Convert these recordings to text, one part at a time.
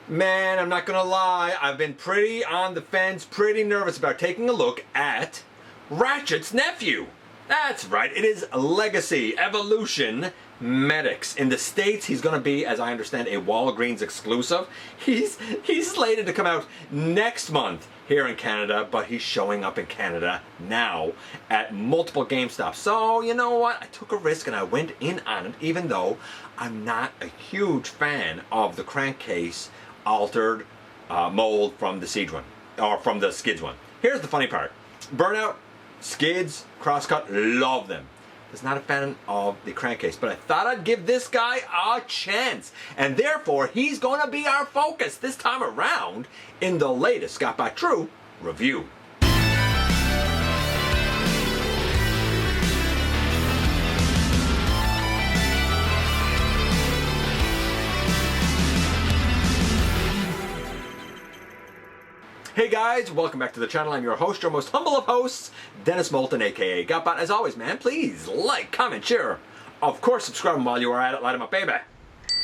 Man, I'm not gonna lie, I've been pretty on the fence, pretty nervous about taking a look at Ratchet's nephew. That's right, it is Legacy Evolution Medix. In the States, he's gonna be, as I understand, a Walgreens exclusive. He's slated to come out next month here in Canada, but he's showing up in Canada now at multiple GameStops. So, you know what? I took a risk and I went in on it, even though I'm not a huge fan of the crankcase altered mold from the Siege one, or from the Skids one. Here's the funny part. Burnout, Skids, Crosscut, love them. Was not a fan of the crankcase, but I thought I'd give this guy a chance. And therefore, he's going to be our focus this time around in the latest GotBot True review. Hey guys, welcome back to the channel. I'm your host, your most humble of hosts, Dennis Moulton, aka GotBot. As always, man, please like, comment, share. Of course, subscribe while you are at it. Light 'em up, baby.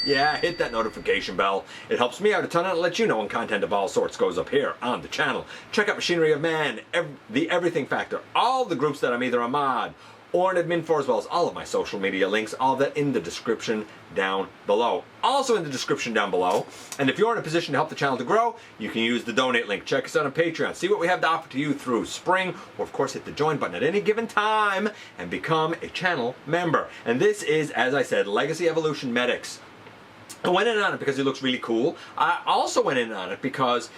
Yeah, hit that notification bell. It helps me out a ton and it'll let you know when content of all sorts goes up here on the channel. Check out Machinery of Man, the Everything Factor, all the groups that I'm either a mod or an admin for, as well as all of my social media links, all of that in the description down below. Also in the description down below, and if you're in a position to help the channel to grow, you can use the donate link. Check us out on Patreon. See what we have to offer to you through spring, or of course hit the join button at any given time and become a channel member. And this is, as I said, Legacy Evolution Medix. I went in on it because it looks really cool. I also went in on it because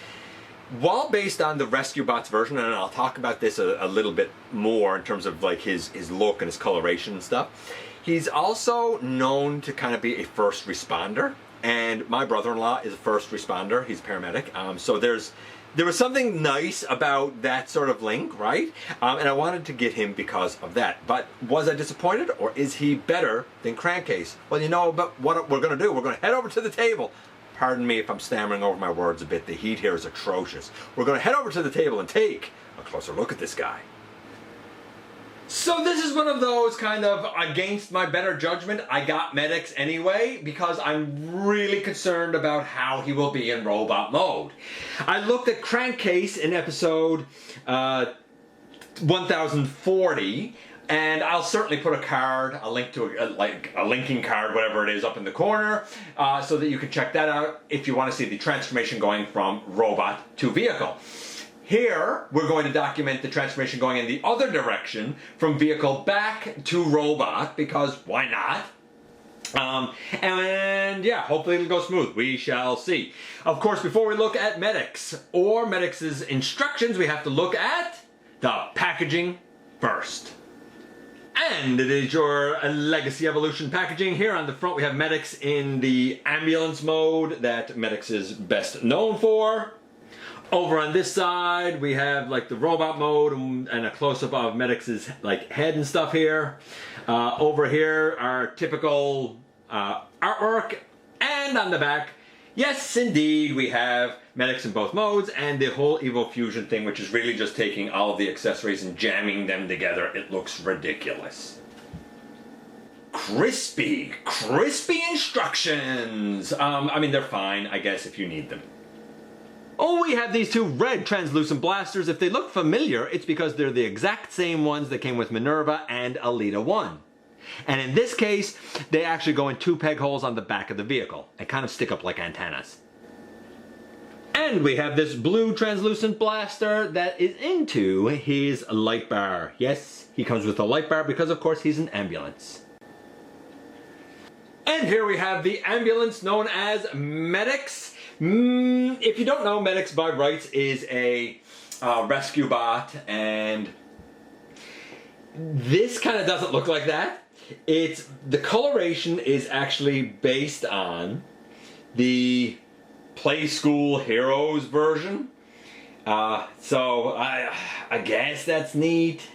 while based on the Rescue Bots version, and I'll talk about this a little bit more in terms of like his look and his coloration and stuff, he's also known to kind of be a first responder. And my brother-in-law is a first responder. He's a paramedic. So there was something nice about that sort of link, right? And I wanted to get him because of that. But was I disappointed, or is he better than Crankcase? Well, you know about what we're going to do. We're going to head over to the table. Pardon me if I'm stammering over my words a bit. The heat here is atrocious. We're going to head over to the table and take a closer look at this guy. So this is one of those kind of against my better judgment, I got Medix anyway, because I'm really concerned about how he will be in robot mode. I looked at Crankcase in episode 1040, and I'll certainly put a card, a link to like a linking card, whatever it is, up in the corner, so that you can check that out if you want to see the transformation going from robot to vehicle. Here, we're going to document the transformation going in the other direction, from vehicle back to robot, because why not? And yeah, hopefully it'll go smooth. We shall see. Of course, before we look at Medix or Medix's instructions, we have to look at the packaging first. And it is your Legacy Evolution packaging. Here on the front we have Medix in the ambulance mode that Medix is best known for. Over on this side we have like the robot mode and a close-up of Medix's like head and stuff here. Over here our typical artwork, and on the back, yes indeed, we have Medix in both modes and the whole Evo Fusion thing, which is really just taking all of the accessories and jamming them together. It looks ridiculous. Crispy instructions. I mean, they're fine, I guess, if you need them. Oh, we have these two red translucent blasters. If they look familiar, it's because they're the exact same ones that came with Minerva and Alita 1. And in this case, they actually go in two peg holes on the back of the vehicle and kind of stick up like antennas. And we have this blue translucent blaster that is into his light bar. Yes, he comes with a light bar because of course he's an ambulance. And here we have the ambulance known as Medix. If you don't know, Medix by rights is a rescue bot, and this kind of doesn't look like that. The coloration is actually based on the Playskool Heroes version. So I guess that's neat.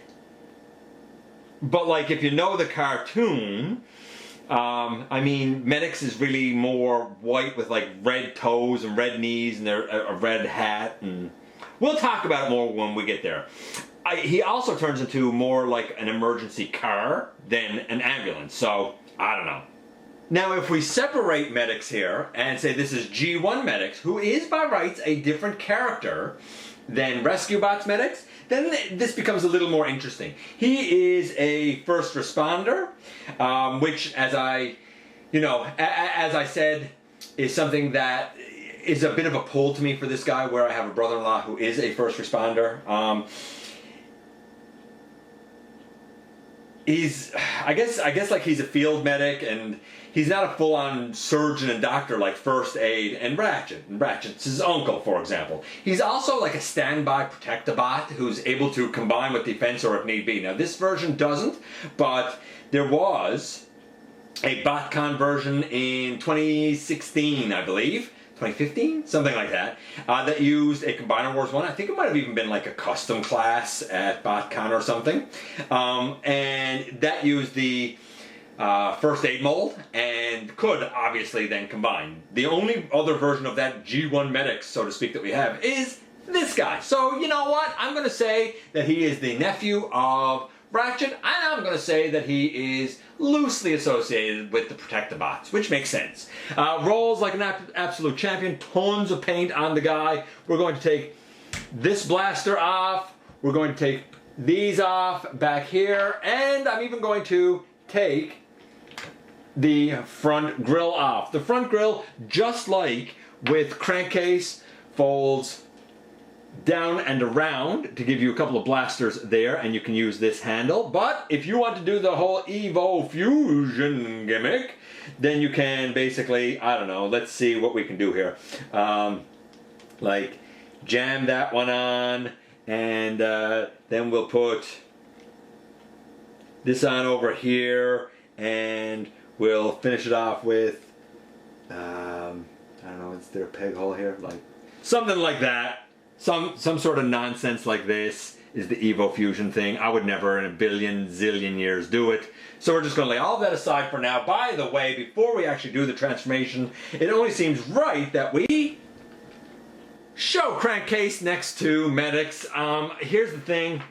But like if you know the cartoon, I mean, Medix is really more white with like red toes and red knees and a red hat, and we'll talk about it more when we get there. He also turns into more like an emergency car than an ambulance, so I don't know. Now if we separate Medix here and say this is G1 Medix, who is by rights a different character than RescueBot's Medix, then this becomes a little more interesting. He is a first responder, which as I said, is something that is a bit of a pull to me for this guy, where I have a brother-in-law who is a first responder. I guess like he's a field medic, and he's not a full-on surgeon and doctor like First Aid and Ratchet. And Ratchet's his uncle, for example. He's also like a standby Protectobot who's able to combine with Defensor if need be. Now this version doesn't, but there was a Botcon version in 2016, I believe. 2015? Something like that. That used a Combiner Wars 1. I think it might have even been like a custom class at Botcon or something. And that used the First Aid mold and could obviously then combine. The only other version of that G1 Medix, so to speak, that we have is this guy. So you know what? I'm going to say that he is the nephew of Ratchet, and I'm going to say that he is loosely associated with the Protectobots, which makes sense. Rolls like an absolute champion, tons of paint on the guy. We're going to take this blaster off, we're going to take these off back here, and I'm even going to take the front grille off. The front grille, just like with crankcase, folds down and around to give you a couple of blasters there, and you can use this handle. But if you want to do the whole Evo Fusion gimmick, then you can basically, I don't know, let's see what we can do here. Like jam that one on, and then we'll put this on over here, and we'll finish it off with I don't know, is there a peg hole here? Like something like that. Some sort of nonsense like this is the Evo Fusion thing. I would never in a billion zillion years do it. So we're just going to lay all of that aside for now. By the way, before we actually do the transformation, it only seems right that we show crankcase next to Medix. Here's the thing.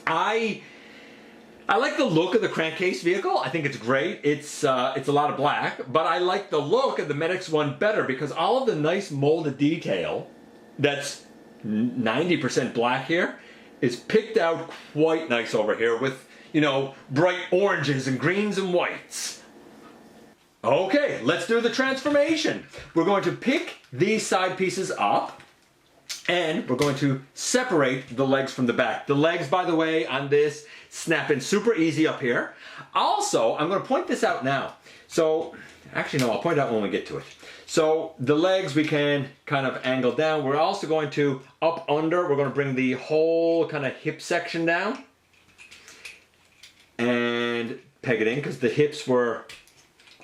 I like the look of the crankcase vehicle. I think it's great. It's a lot of black, but I like the look of the Medix one better because all of the nice molded detail that's 90% black here is picked out quite nice over here with, you know, bright oranges and greens and whites. Okay, let's do the transformation. We're going to pick these side pieces up, and we're going to separate the legs from the back. The legs, by the way, on this snap in super easy up here. Also, I'm going to point this out now. So, actually no, I'll point out when we get to it. So the legs we can kind of angle down. We're also going to up under, we're going to bring the whole kind of hip section down and peg it in, because the hips were,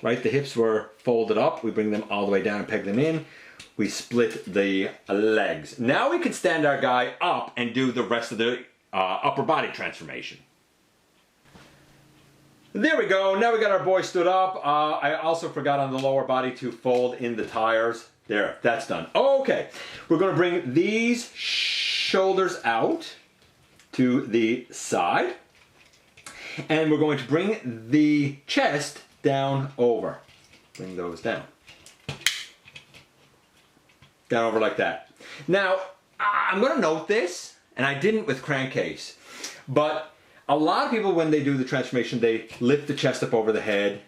right, the hips were folded up. We bring them all the way down and peg them in. We split the legs. Now we can stand our guy up and do the rest of the upper body transformation. There we go, now we got our boy stood up. I also forgot on the lower body to fold in the tires. There, that's done. Okay, we're gonna bring these shoulders out to the side. And we're going to bring the chest down over. Bring those down. Down over like that. Now, I'm gonna note this, and I didn't with crankcase, but a lot of people, when they do the transformation, they lift the chest up over the head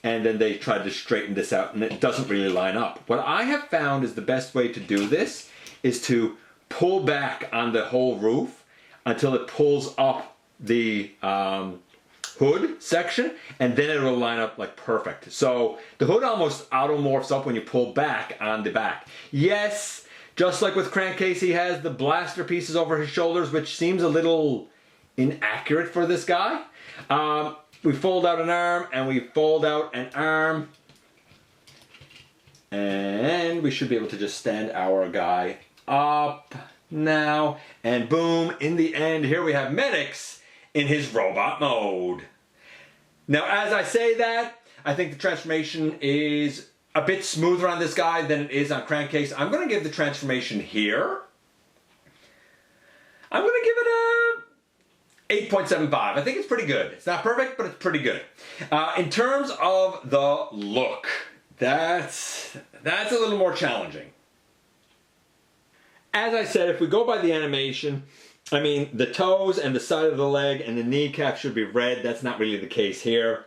and then they try to straighten this out, and it doesn't really line up. What I have found is the best way to do this is to pull back on the whole roof until it pulls up the hood section, and then it will line up like perfect. So the hood almost auto-morphs up when you pull back on the back. Yes, just like with crankcase, he has the blaster pieces over his shoulders, which seems a little inaccurate for this guy. We fold out an arm and we fold out an arm, and we should be able to just stand our guy up now, and boom, in the end here we have Medix in his robot mode. Now as I say that, I think the transformation is a bit smoother on this guy than it is on crankcase. I'm going to give the transformation here, I'm going to give it a 8.75. I think it's pretty good. It's not perfect, but it's pretty good. In terms of the look, that's a little more challenging. As I said, if we go by the animation, I mean, the toes and the side of the leg and the kneecap should be red. That's not really the case here.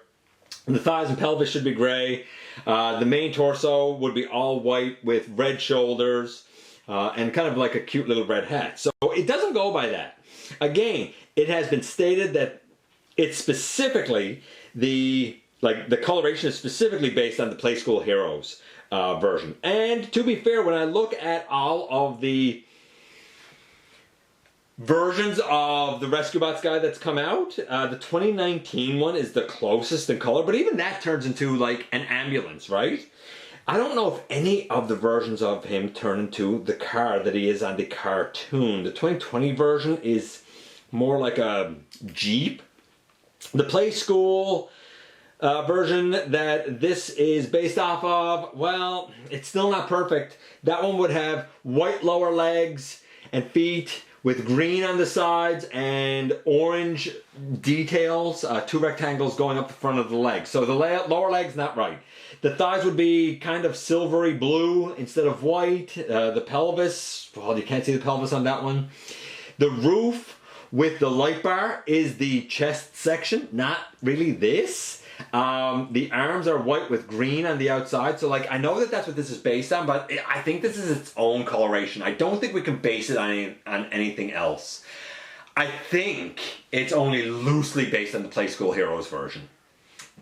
The thighs and pelvis should be gray. The main torso would be all white with red shoulders and kind of like a cute little red hat. So it doesn't go by that. Again, it has been stated that it's specifically the coloration is specifically based on the Playskool Heroes version. And to be fair, when I look at all of the versions of the Rescue Bots guy that's come out, the 2019 one is the closest in color, but even that turns into like an ambulance, right? I don't know if any of the versions of him turn into the car that he is on the cartoon. The 2020 version is more like a Jeep. The Playskool version that this is based off of, well, it's still not perfect. That one would have white lower legs and feet with green on the sides and orange details, 2 rectangles going up the front of the leg. So the lower leg's not right. The thighs would be kind of silvery blue instead of white. The pelvis, well, you can't see the pelvis on that one. The roof with the light bar is the chest section, not really this. The arms are white with green on the outside. So like, I know that that's what this is based on, but I think this is its own coloration. I don't think we can base it on anything else. I think it's only loosely based on the Playskool Heroes version.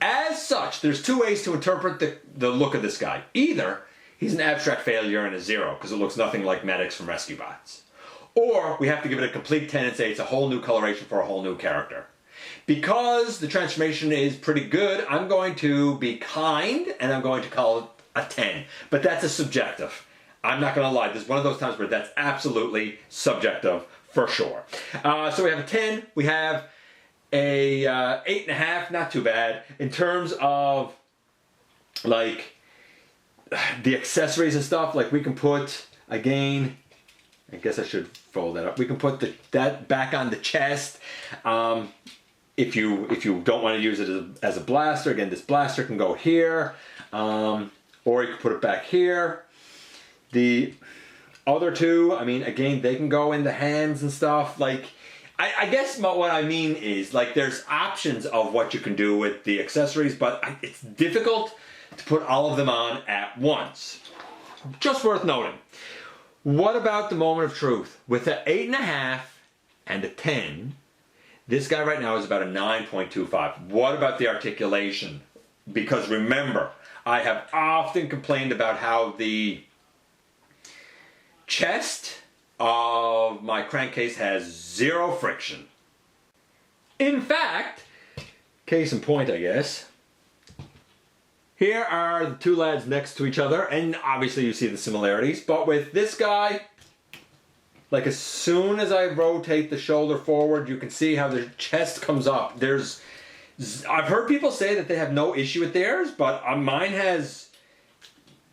As such, there's 2 ways to interpret the look of this guy. Either he's an abstract failure and a 0 because it looks nothing like Medix from Rescue Bots. Or we have to give it a complete 10 and say it's a whole new coloration for a whole new character. Because the transformation is pretty good, I'm going to be kind and I'm going to call it a 10. But that's a subjective. I'm not going to lie. This is one of those times where that's absolutely subjective for sure. So we have a 10. We have a 8.5. Not too bad. In terms of like the accessories and stuff, like we can put, again, I guess I should fold that up. We can put that back on the chest. If you don't want to use it as a blaster, again, this blaster can go here, or you can put it back here. The other 2, I mean, again, they can go in the hands and stuff. Like, I guess what I mean is, like, there's options of what you can do with the accessories, but it's difficult to put all of them on at once. Just worth noting. What about the moment of truth? With an 8.5 and a 10, this guy right now is about a 9.25. What about the articulation? Because remember, I have often complained about how the chest of my crankcase has 0 friction. In fact, case in point, I guess, here are the 2 lads next to each other, and obviously you see the similarities, but with this guy, like as soon as I rotate the shoulder forward, you can see how the chest comes up. I've heard people say that they have no issue with theirs, but mine has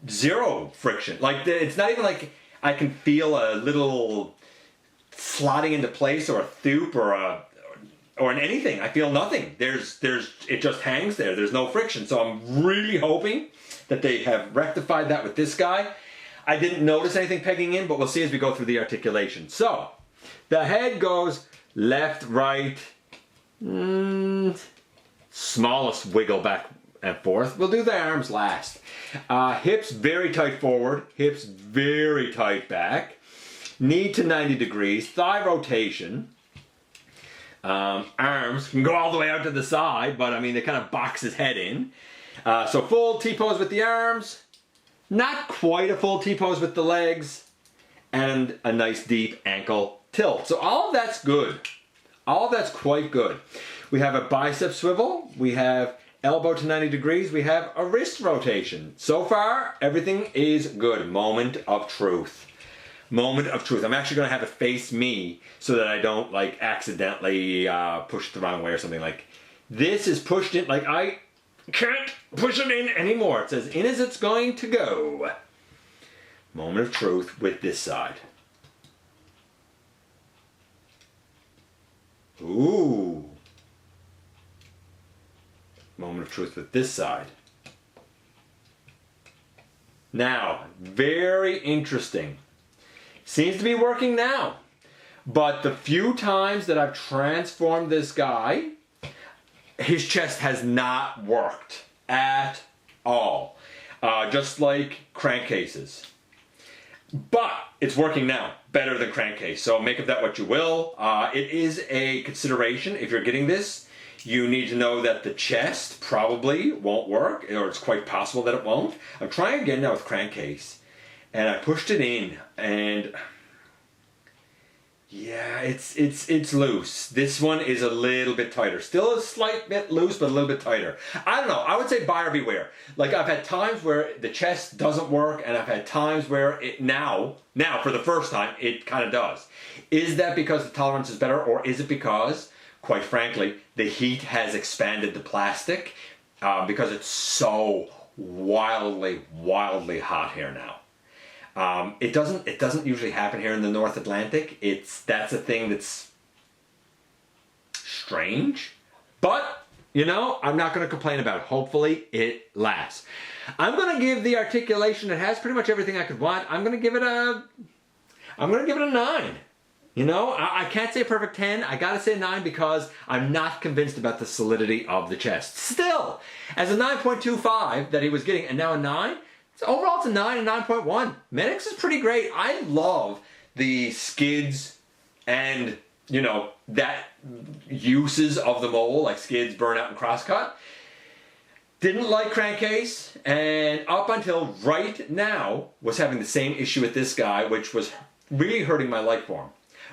0 friction. Like it's not even like I can feel a little slotting into place or a thoop or in anything. I feel nothing. It just hangs there. There's no friction. So I'm really hoping that they have rectified that with this guy. I didn't notice anything pegging in, but we'll see as we go through the articulation. So, the head goes left, right, smallest wiggle back and forth. We'll do the arms last. Hips very tight forward, hips very tight back, knee to 90 degrees, thigh rotation. Arms can go all the way out to the side, but I mean, they kind of box his head in. So full T-pose with the arms. Not quite a full T-pose with the legs, and a nice deep ankle tilt. So all of that's good. All of that's quite good. We have a bicep swivel, we have elbow to 90 degrees, we have a wrist rotation. So far, everything is good. Moment of truth. Moment of truth. I'm actually going to have it face me so that I don't like accidentally push it the wrong way or something. Like this is pushed in, like I can't push it in anymore. It says in as it's going to go. Moment of truth with this side. Ooh. Moment of truth with this side. Now, very interesting. Seems to be working now. But the few times that I've transformed this guy, his chest has not worked at all. Just like crankcases. But it's working now, better than crankcase. So make of that what you will. It is a consideration if you're getting this. You need to know that the chest probably won't work, or it's quite possible that it won't. I'm trying again now with crankcase, and I pushed it in, and yeah, it's loose. This one is a little bit tighter. Still a slight bit loose, but a little bit tighter. I don't know. I would say buyer beware. Like, I've had times where the chest doesn't work, and I've had times where it now for the first time, it kind of does. Is that because the tolerance is better, or is it because, quite frankly, the heat has expanded the plastic because it's so wildly hot here now? It doesn't usually happen here in the North Atlantic. That's a thing that's strange, but you know, I'm not going to complain about it. Hopefully it lasts. I'm going to give the articulation, it has pretty much everything I could want. I'm going to give it a 9. You know, I can't say a perfect 10. I gotta say 9 because I'm not convinced about the solidity of the chest. Still, as a 9.25 that he was getting, and now a 9, so overall it's a 9 and 9.1. Medix is pretty great. I love the skids and, you know, that uses of the mold, like skids, burnout, and crosscut. Didn't like crankcase, and up until right now was having the same issue with this guy, which was really hurting my like for him.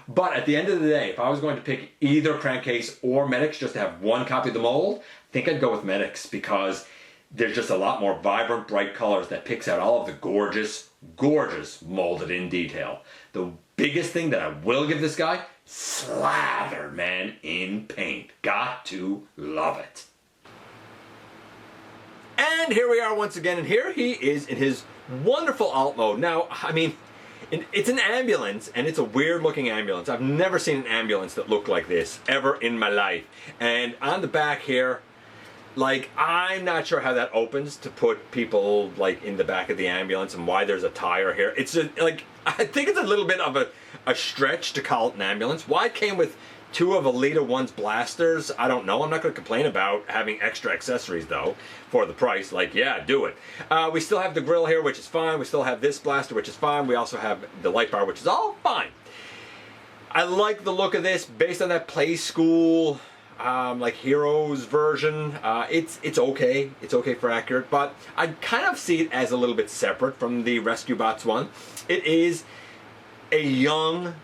But at the end of the day, if I was going to pick either crankcase or Medix just to have one copy of the mold, I think I'd go with Medix because there's just a lot more vibrant, bright colors that picks out all of the gorgeous, gorgeous molded in detail. The biggest thing that I will give this guy, slathered, man, in paint. Got to love it. And here we are once again, and here he is in his wonderful alt mode. Now, I mean, it's an ambulance, and it's a weird looking ambulance. I've never seen an ambulance that looked like this ever in my life. And on the back here, like, I'm not sure how that opens to put people like in the back of the ambulance and why there's a tire here. It's like, I think it's a little bit of a stretch to call it an ambulance. Why it came with 2 of Elita 1's blasters, I don't know. I'm not going to complain about having extra accessories, though, for the price. Like, yeah, do it. We still have the grill here, which is fine. We still have this blaster, which is fine. We also have the light bar, which is all fine. I like the look of this based on that Playskool, like, Heroes version. It's okay. It's okay for accurate, but I kind of see it as a little bit separate from the Rescue Bots one. It is a young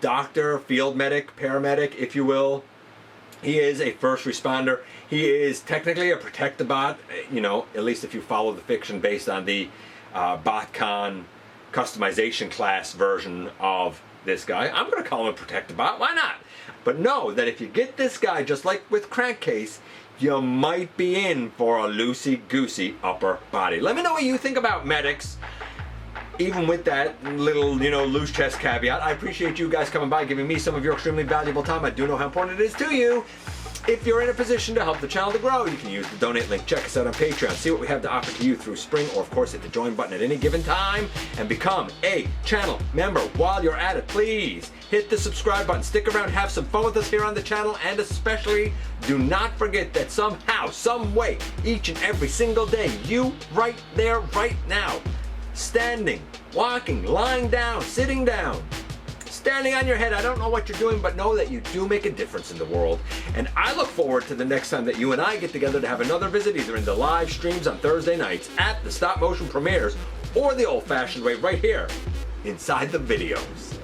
doctor, field medic, paramedic, if you will. He is a first responder. He is technically a Protectobot, you know, at least if you follow the fiction based on the Botcon customization class version of this guy. I'm going to call him a Protectobot. Why not? But know that if you get this guy, just like with Crankcase, you might be in for a loosey-goosey upper body. Let me know what you think about Medix. Even with that little, you know, loose chest caveat, I appreciate you guys coming by, giving me some of your extremely valuable time. I do know how important it is to you. If you're in a position to help the channel to grow, you can use the donate link. Check us out on Patreon. See what we have to offer to you through spring, or of course hit the join button at any given time and become a channel member. While you're at it, please hit the subscribe button. Stick around, have some fun with us here on the channel, and especially do not forget that somehow, some way, each and every single day, you right there, right now, standing, walking, lying down, sitting down, standing on your head. I don't know what you're doing, but know that you do make a difference in the world. And I look forward to the next time that you and I get together to have another visit, either in the live streams on Thursday nights, at the stop motion premieres, or the old-fashioned way right here inside the videos.